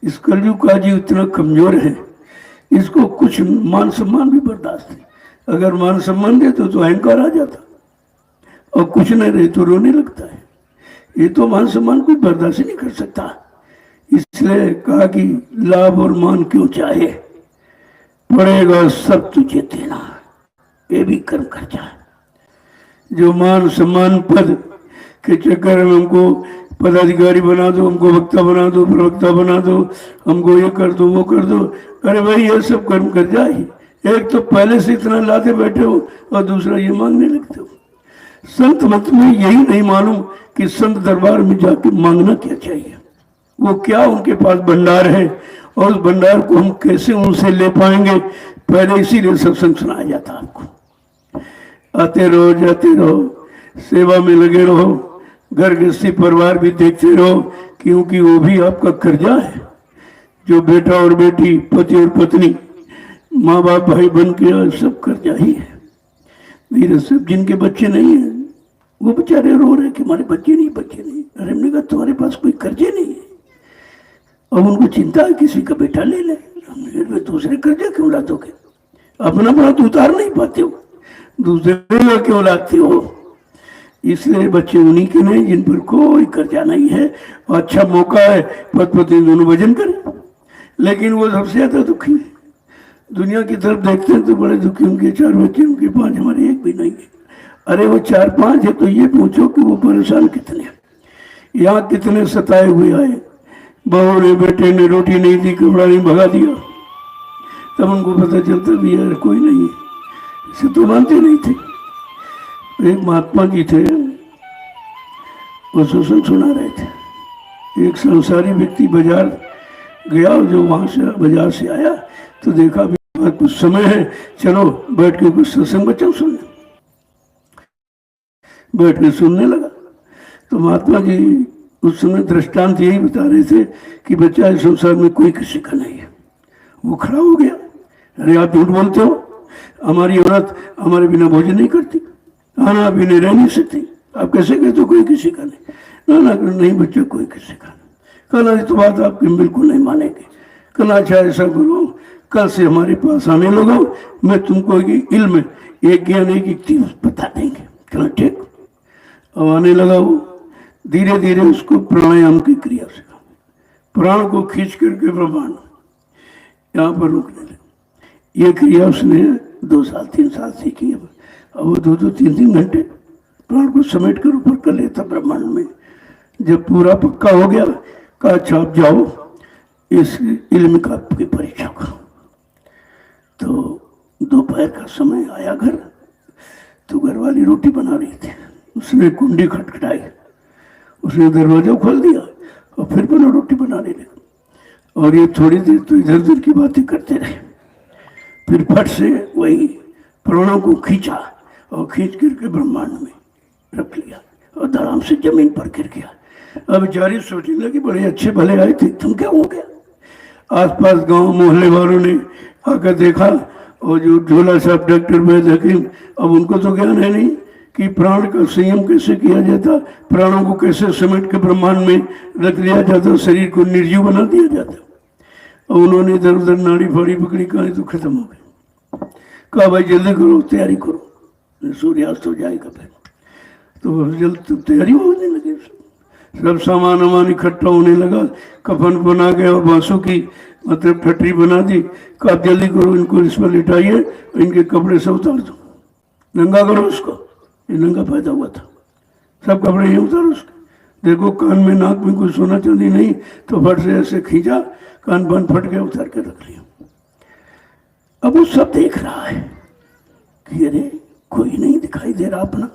इस कलयुग का जी इतना कमजोर है, इसको कुछ मान सम्मान भी बर्दाश्त है। अगर मान सम्मान दे तो अहंकार आ जाता, और कुछ नहीं रहे तो रोने लगता है। ये तो मान सम्मान कोई बर्दाश्त नहीं कर सकता। इसलिए कहा कि लाभ और मान क्यों चाहे, पड़ेगा सब तुझे देना, ये भी कर्म कर जा। जो मान सम्मान पद के चक्कर में हमको पदाधिकारी बना दो, हमको वक्ता बना दो, प्रवक्ता बना दो, हमको ये कर दो वो कर दो, अरे भाई ये सब कर्म कर जाए। एक तो पहले से इतना लाते बैठे हो और दूसरा ये मांगने लगते हो। संत मत में यही नहीं मालूम कि संत दरबार में जाके मांगना क्या चाहिए, वो क्या उनके पास भंडार है और उस भंडार को हम कैसे उनसे ले पाएंगे। पहले इसीलिए सत्संग सुनाया जाता आपको। आते रहो, जाते रहो, सेवा में लगे रहो, घर गृहस्थी परिवार भी देखते रहो, क्योंकि वो भी आपका कर्जा है। जो बेटा और बेटी, पति और पत्नी, माँ बाप, भाई बहन के सब कर्जा ही है। मेरे सब जिनके बच्चे नहीं है वो बेचारे रो रहे कि हमारे बच्चे नहीं, बच्चे नहीं। अरे हमने कहा तुम्हारे पास कोई कर्जे नहीं है, अब उनको चिंता है किसी का बेटा ले ले। हमने दूसरे कर्जे क्यों लादोगे, अपना बड़ा तो उतार नहीं पाते हो, दूसरे का क्यों लाते हो। इसलिए बच्चे उन्हीं के नहीं जिन पर कोई कर्जा नहीं है, और अच्छा मौका है पति पत्नी दोनों भजन करें। लेकिन वो सबसे ज्यादा दुखी है। दुनिया की तरफ देखते हैं तो बड़े दुखी, उनके 4 बच्चे, उनके 5, हमारे एक भी नहीं है। अरे वो 4-5 है तो ये पूछो कि वो परेशान कितने, यहाँ कितने सताए हुए आए। बहू ने, बेटे ने रोटी नहीं दी, कपड़ा नहीं भगा दिया, तब उनको पता चलता भी यार कोई नहीं है। इसे तो मानते नहीं थे। एक महात्मा जी थे, वो सत्संग सुना रहे थे। एक संसारी व्यक्ति बाजार गया, जो वहां से बाजार से आया तो देखा भी कुछ समय है, चलो बैठ के कुछ सत्संग बच्चों सुनने। बैठ के सुनने लगा तो महात्मा जी उस समय दृष्टांत यही बता रहे थे कि बच्चा इस संसार में कोई किसी का नहीं है। वो खड़ा हो गया, अरे आप झूठ बोलते हो, हमारी औरत हमारे बिना भोजन नहीं करती, खाना भी नहीं रह नहीं सकती, आप कैसे कहते हो कोई किसी का नहीं। ना नहीं बच्चा कोई किसी का नहीं। कहना तो बात आपकी बिल्कुल नहीं मानेंगे। कहना अच्छा ऐसा करो, कल से हमारे पास आने लगो, मैं तुमको इल्म, एक ज्ञान, एक युक्ति बता देंगे। कहना ठीक। अब आने लगा वो, धीरे धीरे उसको प्राणायाम की क्रिया से प्राण को खींच करके ब्रह्मांड यहाँ पर रोकने लगे। ये क्रिया उसने 2 साल 3 साल सीखी। अब वो 2-2 3-3 घंटे प्राण को समेट कर ऊपर कर लेता ब्रह्मांड में। जब पूरा पक्का हो गया, कहा अच्छा आप जाओ इस इल्म का की परीक्षा करो। तो दोपहर का समय आया घर, तो घर वाली रोटी बना रही थी। उसने कुंडी खटखटाई, उसने दरवाजा खोल दिया और फिर बना रोटी बनाने लगा। और ये थोड़ी देर तो इधर उधर की बातें करते रहे। फिर फट से वही प्राणों को खींचा और खींच करके ब्रह्मांड में रख लिया और धड़ाम से जमीन पर गिर गया। अब बेचारी सोचने लगी बड़े अच्छे भले आए थे, तुम क्या हो गया। आसपास गांव मोहल्ले वालों ने आकर देखा, और जो झोला साहब डॉक्टर वैद्य हकीम, अब उनको तो ज्ञान है नहीं कि प्राण का संयम कैसे किया जाता, प्राणों को कैसे समेट के ब्रह्मांड में रख लिया जाता, शरीर को निर्जीव बना दिया जाता। और उन्होंने इधर उधर नाड़ी फाड़ी पकड़ी, कहानी तो खत्म हो गई। कहा भाई जल्दी करो, तैयारी करो, सूर्यास्त हो जाएगा। फिर तो जल्द तैयारी होने लगी, सब सामान वामान इकट्ठा होने लगा। कफन बना गया और बांसों की मतलब ठटरी बना दी। कहा जल्दी करो, इनको इस पर लिटाइए, इनके कपड़े सब उतार दो, नंगा करो उसको। ये नंगा पैदा हुआ था, सब कपड़े ये उतारो उसके। देखो कान में नाक में कोई सोना चांदी नहीं, तो फट से ऐसे खींचा, कान बंद फट गया, उतार के रख लिया। अब वो सब देख रहा है कि अरे कोई नहीं दिखाई दे रहा अपना,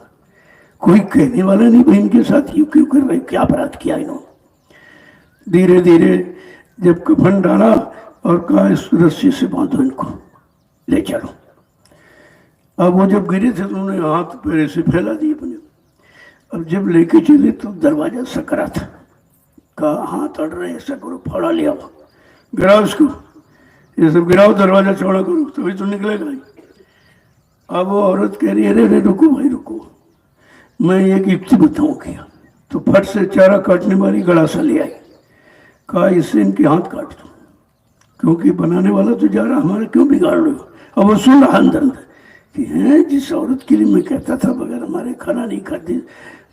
कोई कहने वाला नहीं भाई इनके साथ यूं क्यों कर रहे, क्या अपराध किया इन्होंने। धीरे धीरे जब कफन डाला और कहा इस रस्सी से बांधो, इनको ले चलो। अब वो जब गिरे थे तो उन्होंने हाथ पैर से फैला दिए अपने। अब जब लेके चले तो दरवाजा सकरा था। कहा हाथ अड़ रहे, ऐसा करो फाड़ा ले आओ, गिराओ उसको, ये सब गिराओ, दरवाजा चौड़ा करो, तभी तो निकलेगा ही। अब वो औरत कह रही है अरे रुको भाई रुको, मैं एक युक्ति बताऊँ क्या। तो फट से चारा काटने वाली गड़ासा ले आई, कहा इससे इनके हाथ काट दो, क्योंकि बनाने वाला तो जा रहा, हमारा क्यों बिगाड़ रहे हो। अब वो सुन रहा अंदर अंदर कि हैं जिस औरत के लिए मैं कहता था बगैर हमारे खाना नहीं खाती,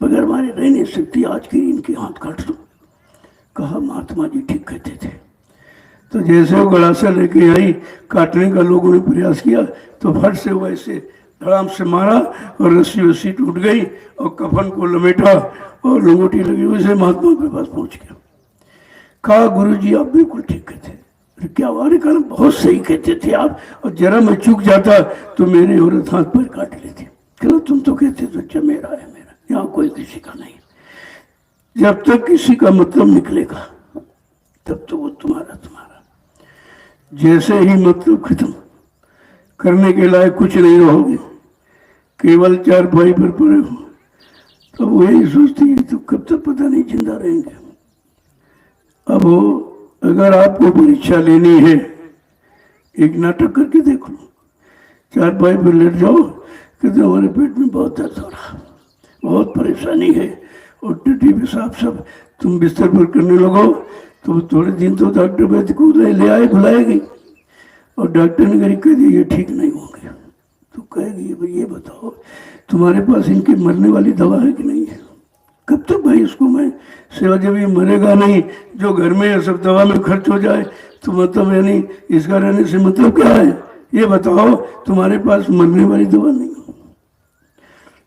बगैर हमारे रह नहीं सकती, आज के इनके हाथ काट दो। कहा महात्मा जी ठीक कहते थे। तो जैसे वो गड़ासा लेके आई, काटने का लोगों ने प्रयास किया तो फट से वो ऐसे धड़ाम से मारा और रस्सी वस्सी टूट गई और कफन को लपेटा और लंगोटी लगी, वैसे महात्मा के पास पहुंच गया। कहा गुरु जी आप बिल्कुल ठीक कहते, क्या हमारे कारण बहुत सही कहते थे आप, और जरा मैं चूक जाता तो मेरे औरत हाथ पर काट लेती। कहना तुम तो कहते तो अच्छा मेरा है मेरा, यहाँ कोई किसी का नहीं। जब तक किसी का मतलब निकलेगा तब तो वो तुम्हारा तुम्हारा। जैसे ही मतलब खत्म, करने के लायक कुछ नहीं रहोगे, केवल चारपाई पर पड़े हो, तो वो यही सोचती है तो कब तक पता नहीं जिंदा रहेंगे। अब अगर आपको परीक्षा लेनी है, एक नाटक करके देख लो, चारपाई पर लेट जाओ, कहते हमारे पेट में बहुत दर्द हो रहा, बहुत परेशानी है, और टट्टी पेशाब सब तुम बिस्तर पर करने लगो तो थोड़े दिन तो डॉक्टर वैद्य को ले आए बुलाएगी, और डॉक्टर ने कहीं कह दिया ये ठीक नहीं होंगे, तो कहेगी भाई ये बताओ तुम्हारे पास इनके मरने वाली दवा है कि नहीं है। कब तक भाई इसको मैं सेवा, जब ये मरेगा नहीं, जो घर में है सब दवा में खर्च हो जाए तो मतलब यानी इसका रहने से मतलब क्या है, ये बताओ तुम्हारे पास मरने वाली दवा नहीं।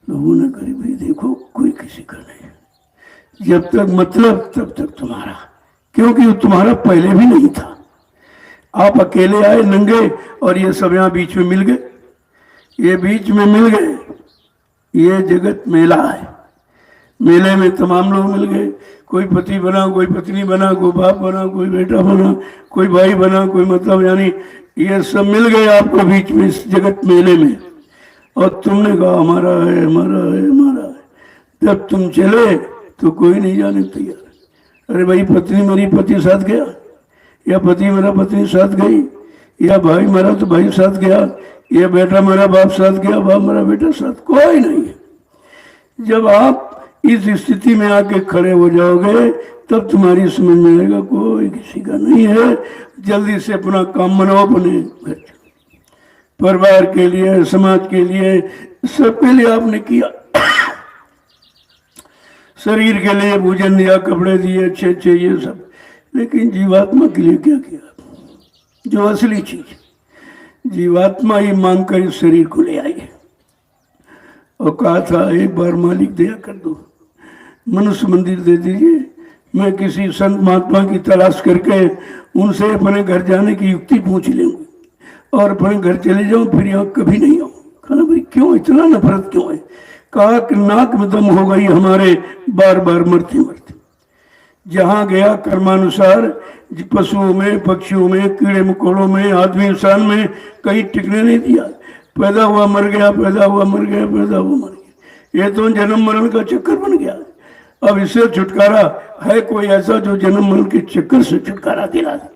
लोगों ने कही भाई देखो कोई किसी का नहीं, जब तक मतलब तब तक तुम्हारा, क्योंकि तुम्हारा पहले भी नहीं था। आप अकेले आए नंगे और ये सब यहाँ बीच में मिल गए, ये बीच में मिल गए, ये जगत मेला है, मेले में तमाम लोग मिल गए, कोई पति बना, कोई पत्नी बना, कोई बाप बना, कोई बेटा बना, कोई भाई बना, कोई मतलब यानी ये सब मिल गए आपको बीच में इस जगत मेले में, और तुमने कहा हमारा है हमारा है हमारा है। जब तुम चले तो कोई नहीं जाने तैयार। अरे भाई पत्नी मेरी पति साथ गया, या पति मेरा पत्नी साथ गई, या भाई मेरा तो भाई साथ गया, या बेटा मेरा बाप साथ गया, बाप मेरा बेटा साथ, कोई नहीं है। जब आप इस स्थिति में आके खड़े हो जाओगे तब तुम्हारी समझ में आएगा कोई किसी का नहीं है। जल्दी से अपना काम बनाओ, अपने घर परिवार के लिए, समाज के लिए, सबके लिए आपने किया। शरीर के लिए भोजन दिया, कपड़े दिए अच्छे अच्छे ये सब, लेकिन जीवात्मा के लिए क्या किया। जो असली चीज जीवात्मा ही मांग कर इस शरीर को ले आई है, और कहा था एक बार मालिक दया कर दो, मनुष्य मंदिर दे दीजिए, मैं किसी संत महात्मा की तलाश करके उनसे अपने घर जाने की युक्ति पूछ लूंगी और अपने घर चले जाऊं, फिर यहाँ कभी नहीं आऊँ। कहा भाई क्यों इतना नफरत क्यों है। कहा कि नाक में दम हो गई हमारे बार बार मरते मरते। जहाँ गया कर्मानुसार, पशुओं में, पक्षियों में, कीड़े मकोड़ों में, आदमी इंसान में कहीं टिकने नहीं दिया। पैदा हुआ मर गया, पैदा हुआ मर गया, पैदा हुआ मर गया। ये तो जन्म मरण का चक्कर बन गया। अब इससे छुटकारा है कोई ऐसा जो जन्म मरण के चक्कर से छुटकारा दिला दे।